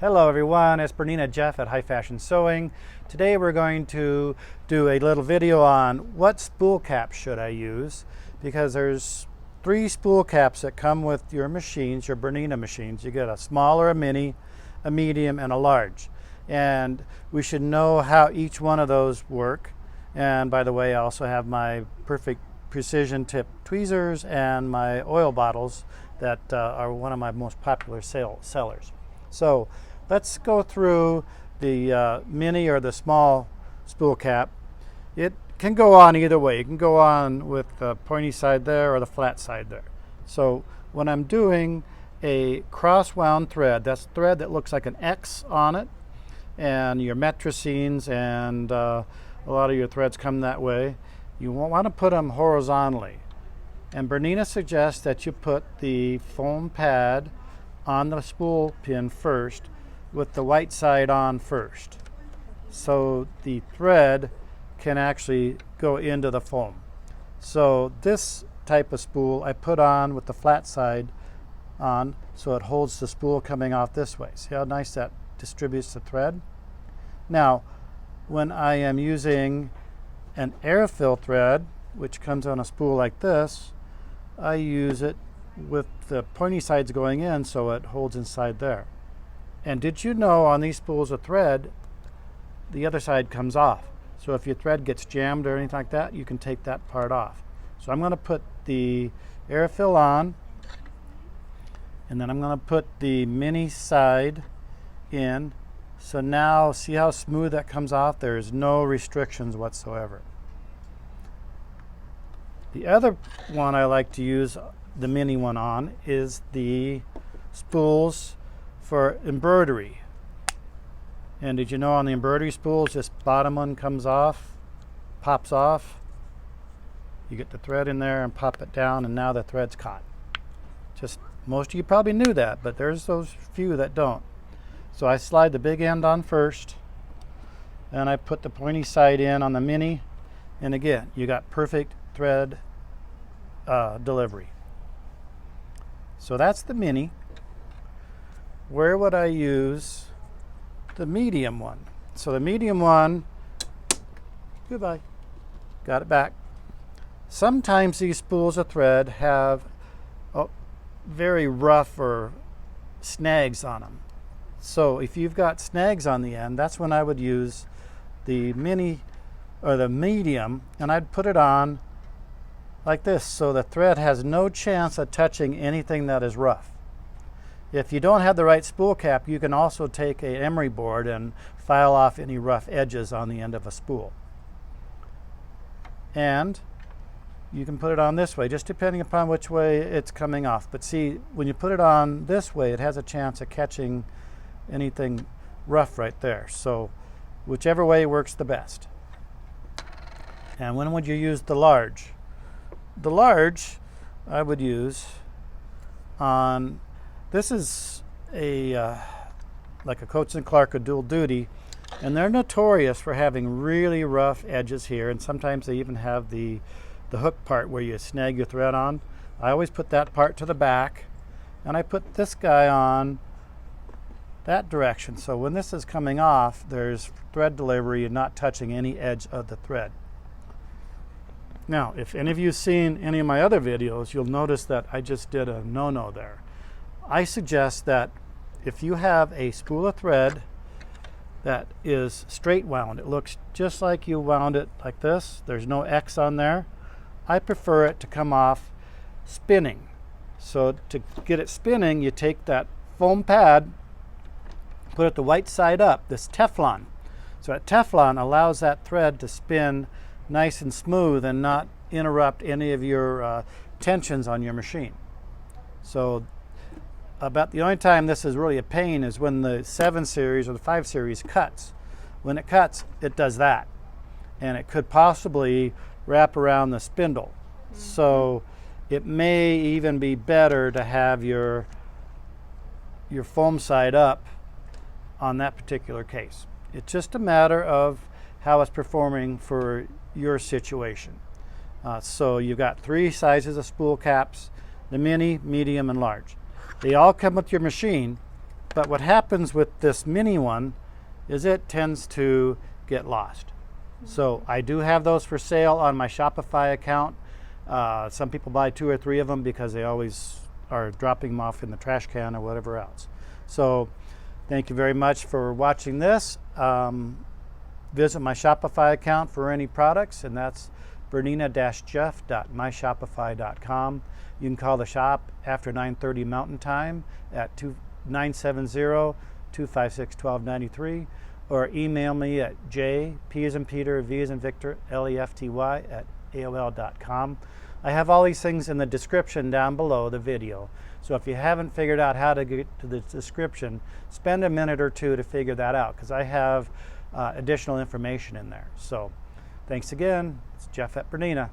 Hello everyone, it's BERNINA Jeff at High Fashion Sewing. Today we're going to do a little video on what spool caps should I use, because there's 3 spool caps that come with your machines, your BERNINA machines. You get a small or a mini, a medium, and a large. And we should know how each one of those work. And by the way, I also have my perfect precision tip tweezers and my oil bottles that are one of my most popular sellers. So let's go through the mini or the small spool cap. It can go on either way. You can go on with the pointy side there or the flat side there. So when I'm doing a cross wound thread, that's thread that looks like an X on it, and your metricines and a lot of your threads come that way, you won't want to put them horizontally. And BERNINA suggests that you put the foam pad on the spool pin first with the white side on first, so the thread can actually go into the foam. So this type of spool I put on with the flat side on, so it holds the spool coming off this way. See how nice that distributes the thread? Now when I am using an air fill thread, which comes on a spool like this, I use it with the pointy sides going in so it holds inside there. And did you know on these spools of thread, the other side comes off. So if your thread gets jammed or anything like that, you can take that part off. So I'm going to put the air fill on, and then I'm going to put the mini side in. So now see how smooth that comes off? There's no restrictions whatsoever. The other one I like to use the mini one on is the spools for embroidery. And did you know on the embroidery spools, this bottom one comes off, pops off. You get the thread in there and pop it down, and now the thread's caught. Just most of you probably knew that, but there's those few that don't. So I slide the big end on first, and I put the pointy side in on the mini, and again, you got perfect thread delivery. So that's the mini. Where would I use the medium one? So the medium one, goodbye, got it back. Sometimes these spools of thread have very rough or snags on them. So if you've got snags on the end, that's when I would use the mini or the medium, and I'd put it on like this, so the thread has no chance of touching anything that is rough. If you don't have the right spool cap, you can also take an emery board and file off any rough edges on the end of a spool. And you can put it on this way, just depending upon which way it's coming off. But see, when you put it on this way, it has a chance of catching anything rough right there. So whichever way works the best. And when would you use the large? The large I would use on, this is a like a Coates & Clark, a dual duty, and they're notorious for having really rough edges here, and sometimes they even have the hook part where you snag your thread on. I always put that part to the back, and I put this guy on that direction, so when this is coming off, there's thread delivery and not touching any edge of the thread. Now, if any of you have seen any of my other videos, you'll notice that I just did a no-no there. I suggest that if you have a spool of thread that is straight wound, it looks just like you wound it like this, there's no X on there, I prefer it to come off spinning. So to get it spinning, you take that foam pad, put it the white side up, this Teflon. So that Teflon allows that thread to spin nice and smooth and not interrupt any of your tensions on your machine. So about the only time this is really a pain is when the 7 series or the 5 series cuts. When it cuts, it does that, and it could possibly wrap around the spindle. So it may even be better to have your foam side up on that particular case. It's just a matter of how it's performing for your situation. So you've got 3 sizes of spool caps, the mini, medium, and large. They all come with your machine, But what happens with this mini one is it tends to get lost. So I do have those for sale on my Shopify account. Some people buy 2 or 3 of them because they always are dropping them off in the trash can or whatever else. So thank you very much for watching this. Visit my Shopify account for any products, and that's BERNINA-Jeff.myshopify.com. You can call the shop after 9:30 Mountain Time at 970-256-1293, or email me at P as in Peter, V as in Victor, Lefty at AOL.com. I have all these things in the description down below the video. So if you haven't figured out how to get to the description, spend a minute or two to figure that out, because I have additional information in there. So thanks again. It's Jeff at Bernina.